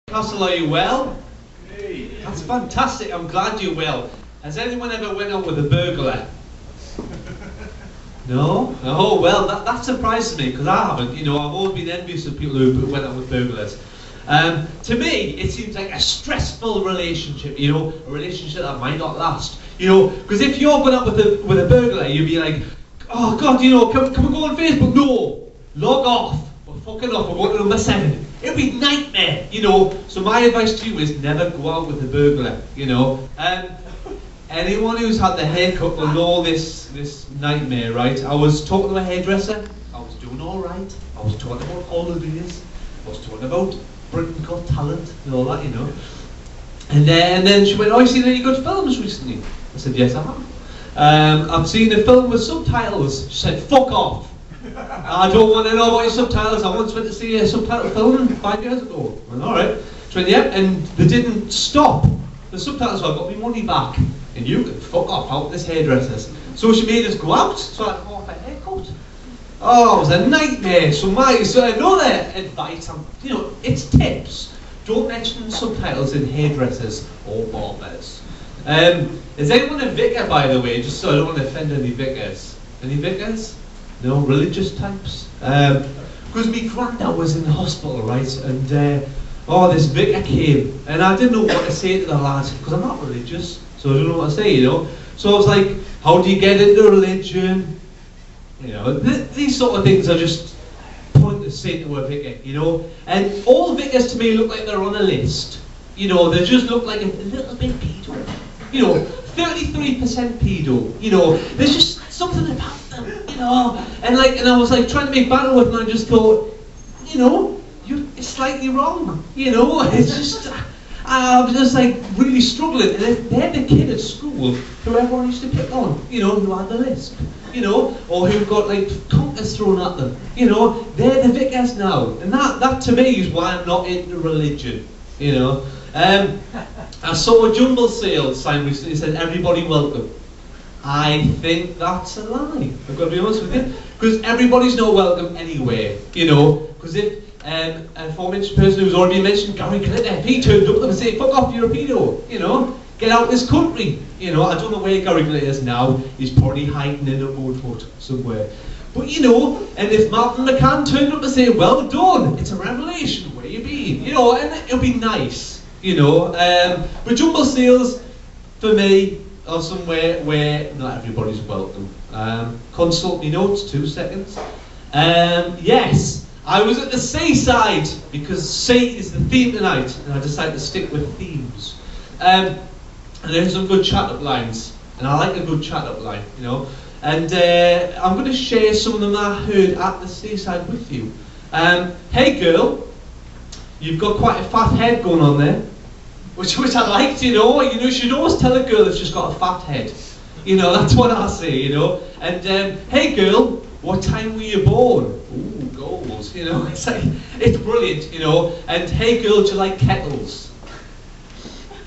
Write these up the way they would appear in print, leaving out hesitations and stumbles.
Newcastle, are you well? Hey. That's fantastic, I'm glad you're well. Has anyone ever went out with a burglar? No? Oh, well, that surprises me, because I haven't. You know, I've always been envious of people who went out with burglars. To me, it seems like a stressful relationship, you know, a relationship that might not last. You know, because if you're going out with a burglar, you'd be like, oh God, you know, can we go on Facebook? No, log off. We're fucking off, we're going to number 7. It'd be nightmare, you know. So my advice to you is never go out with a burglar, you know. Anyone who's had the haircut will know this nightmare, right? I was talking to a hairdresser, I was doing alright, I was talking about holidays, I was talking about Britain Got Talent and all that, you know. And then she went, oh, you seen any good films recently? I said, yes, I have. I've seen a film with subtitles. She said, fuck off. I don't want to know about your subtitles. I once went to see a subtitled film 5 years ago. I went, alright. She went, yep, and they didn't stop. The subtitles, so I got my money back. And you can fuck off out this hairdresser's. So she made us go out, so I had off a haircut. Oh, it was a nightmare. So another advice, you know, it's tips. Don't mention subtitles in hairdressers or barbers. Is anyone a vicar, by the way? Just so I don't want to offend any vicars. Any vicars? No, religious types? Because my granddad was in the hospital, right? And this vicar came, and I didn't know what to say to the lads, because I'm not religious, so I don't know what to say, you know. So I was like, how do you get into religion? You know, these sort of things are just pointless saying to a vicar, you know. And all vicars to me look like they're on a list. You know, they just look like a little bit pedo. You know, 33% pedo. You know, there's just something about them, you know. And I was like trying to make battle with them, and I just thought, you know, it's slightly wrong. You know, it's just, I was just like really struggling. And they're the kid at school who everyone used to pick on, you know, who had the lisp, you know, or who got like conkers thrown at them. You know, they're the vicars now. And that to me is why I'm not into religion, you know. I saw a jumble sale sign recently that said everybody welcome. I think that's a lie, I've got to be honest with you, because everybody's not welcome anywhere, you know. Because if a aforementioned person who's already mentioned, Gary Glitter, if he turned up and said, fuck off, you're a pedo, you know, get out of this country, you know. I don't know where Gary Glitter is now, he's probably hiding in a mud hut somewhere. But you know, and if Martin McCann turned up and said, well done, it's a revelation, where you been, you know, and it'll be nice, you know. But jumble sales, for me, or somewhere where not everybody's welcome. Consult me notes, 2 seconds. Yes, I was at the seaside because sea is the theme tonight, and I decided to stick with themes. And there's some good chat-up lines, and I like a good chat-up line, you know. And I'm going to share some of them I heard at the seaside with you. Hey girl, you've got quite a fat head going on there. Which I liked, you know. You should always tell a girl if she's got a fat head. You know, that's what I say, you know. And, hey girl, what time were you born? Ooh, goals, you know. It's like, it's brilliant, you know. And, hey girl, do you like kettles?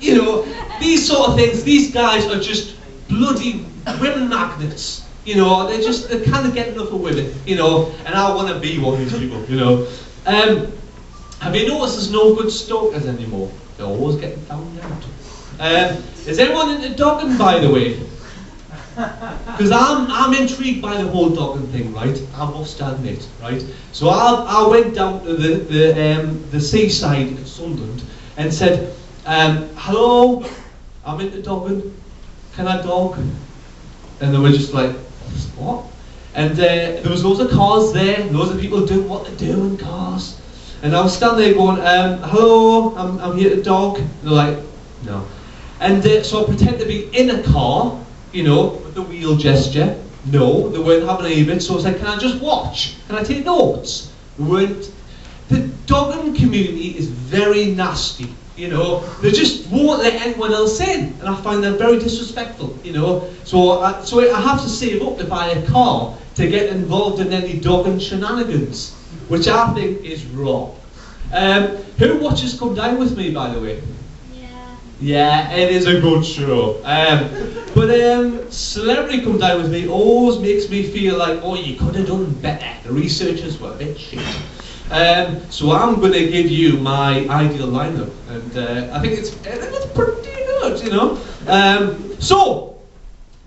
You know, these sort of things, these guys are just bloody women magnets. You know, they kind of get enough of women, you know. And I want to be one of these people, you know. Have you noticed there's no good stalkers anymore? They're always getting found out. Is anyone into dogging, by the way? Because I'm intrigued by the whole dogging thing, right? I must admit, right? So I went down to the seaside in Sunderland and said, hello, I'm into dogging. Can I dog? And they were just like, what? And there was loads of cars there, loads of people doing what they do in cars. And I was standing there going, hello, I'm here to dog. And they're like, no. And so I pretended to be in a car, you know, with the wheel gesture. No, they weren't having any of it. So I was like, can I just watch? Can I take notes? They weren't. The dogging community is very nasty, you know. They just won't let anyone else in. And I find that very disrespectful, you know. So I have to save up to buy a car to get involved in any dogging shenanigans, which I think is wrong. Who watches Come Down With Me, by the way? Yeah, it is a good show. But Celebrity Come Down With Me always makes me feel like, oh, you could have done better. The researchers were a bit shit. So I'm going to give you my ideal lineup, and I think it's pretty good, you know. So,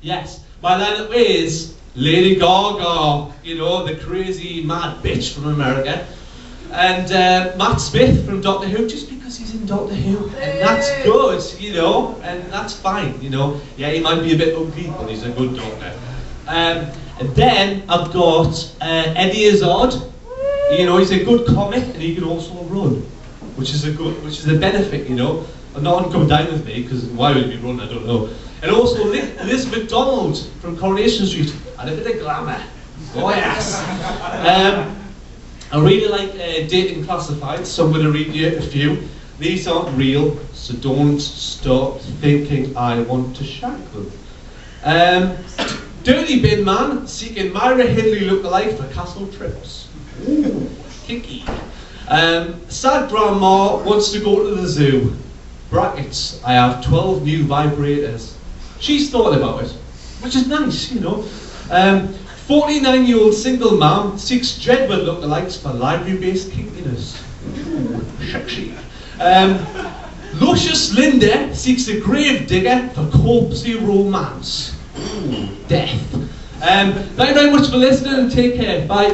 yes, my lineup is Lady Gaga, you know, the crazy mad bitch from America, and Matt Smith from Doctor Who, just because he's in Doctor Who, and that's good, you know, and that's fine, you know. Yeah, he might be a bit ugly, but he's a good Doctor. And then I've got Eddie Izzard. You know, he's a good comic, and he can also run, which is a benefit, you know. And no one come down with me, because why would he run? I don't know. And also Liz McDonald from Coronation Street, and a bit of glamour. Oh yes. I really like dating classifieds, so I'm going to read you a few. These aren't real, so don't stop thinking I want to shag them. Dirty Bin Man seeking Myra Hindley lookalike for castle trips. Ooh, kinky. Sad grandma wants to go to the zoo. Brackets, I have 12 new vibrators. She's thought about it, which is nice, you know. 49-year-old single mom seeks Jedward lookalikes for library-based kinkiness. Ooh, sexy. Luscious Linda seeks a grave digger for corpsey romance. Ooh, death. Thank you very much for listening, and take care. Bye.